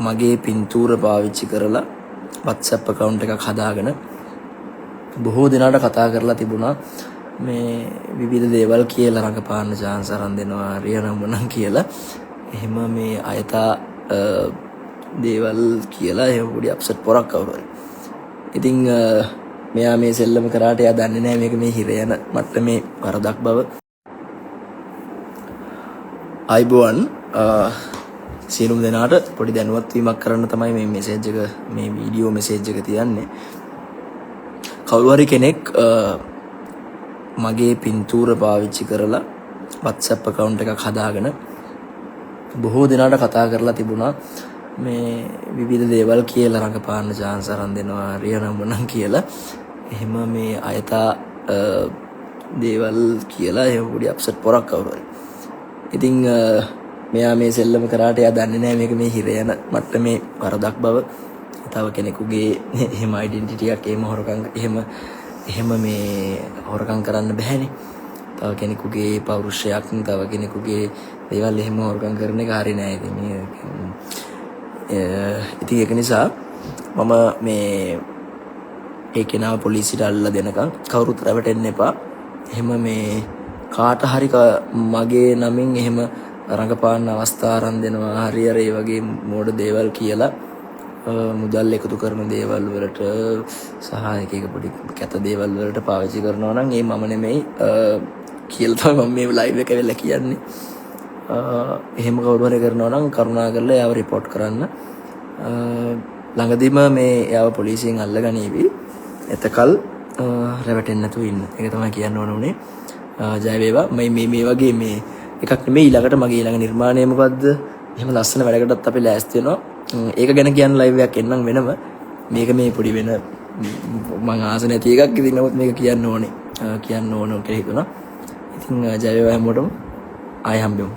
මගේ පින්තූර පාවිච්චි කරලා WhatsApp account එකක් හදාගෙන බොහෝ දිනකට කතා කරලා තිබුණා මේ විවිධ දේවල් කියලා රඟපාන්න chance අරන් දෙනවා රියනම නම් කියලා. එහෙම මේ අයතා දේවල් කියලා එහෙම පොඩි අප්සෙට් පොරක් කවුරු හරි. ඉතින් මෙයා මේ සෙල්ලම කරාට එයා දන්නේ නැහැ මේක මේ හිර යන මට්ටමේ වරදක් බව. අයිබෝන් සියලුම දෙනාට පොඩි දැනුවත් වීමක් කරන්න තමයි මේ මෙසේජ් එක මේ වීඩියෝ මෙසේජ් එක තියන්නේ. කවුරු හරි කෙනෙක් මගේ පින්තූර පාවිච්චි කරලා WhatsApp account එකක් හදාගෙන බොහෝ දිනකට කතා කරලා තිබුණා මේ විවිධ දේවල් කියලා රඟපාන්න chance අරන් දෙනවා රියනම නම් කියලා. එහෙම මේ අයතා දේවල් කියලා එහෙම පොඩි අප්සෙට් පොරක් කවුරු හරි. ඉතින් මෙයා මේ සෙල්ලම කරාට එයා දන්නේ නැහැ මේක මේ හිර යන මට්ටමේ වරදක් බව. තව කෙනෙකුගේ එහෙම ඩෙන්ටිටි එකක් එහෙම මේ හොරකම් කරන්න බෑනේ. තව කෙනෙකුගේ පෞරුෂයක් තව කෙනෙකුගේ දේවල් එහෙම හොරකම් කරන එක හරි නෑ. ඉතින් ඒක නිසා මම මේ ඒ කෙනාව පොලිසියට අල්ලලා දෙනකම් කවුරුත් රැවටෙන්න එපා. එහෙම මේ කාට හරි මගේ නමින් එහෙම රඟපාන්න අවස්ථා අරන් දෙනවා හරි අර ඒ වගේ මෝඩ දේවල් කියලා මුදල් එකතු කරන දේවල් වලට සහ එක පොඩි කැත දේවල් වලට පාවිච්චි කරනවා නම් ඒ මම නෙමෙයි කියලා තමයි මම මේ ලයිව් එක වෙලා කියන්නේ. එහෙම කවුරු හරි කරනවා නම් කරුණාකරලා එයාව report කරන්න. ළඟදීම මේ එයාව පොලිසියෙන් අල්ලගනීවි. එතකල් රැවටෙන්නේ නැතුව ඉන්න. ඒක තමයි කියන්න ඕන උනේ. ජය වේවා. මේ වගේ මේ එකක් නෙමෙයි ඊළඟට මගේ ඊළඟ නිර්මාණය මොකද්ද? එහෙම ලස්සන වැඩකටත් අපි ලෑස්ති වෙනවා. ඒක ගැන කියන්න ලයිව් එකක් එන්නම් වෙනම. මේක මේ පොඩි වෙන මම ආස නැති එකක්. ඉතින් නමුත් මේක කියන්න ඕනේ. කියන්න ඕන කියලා හිතුණා. ඉතින් ජය වේවා හැමෝටම. ආයෙ හම්බෙමු.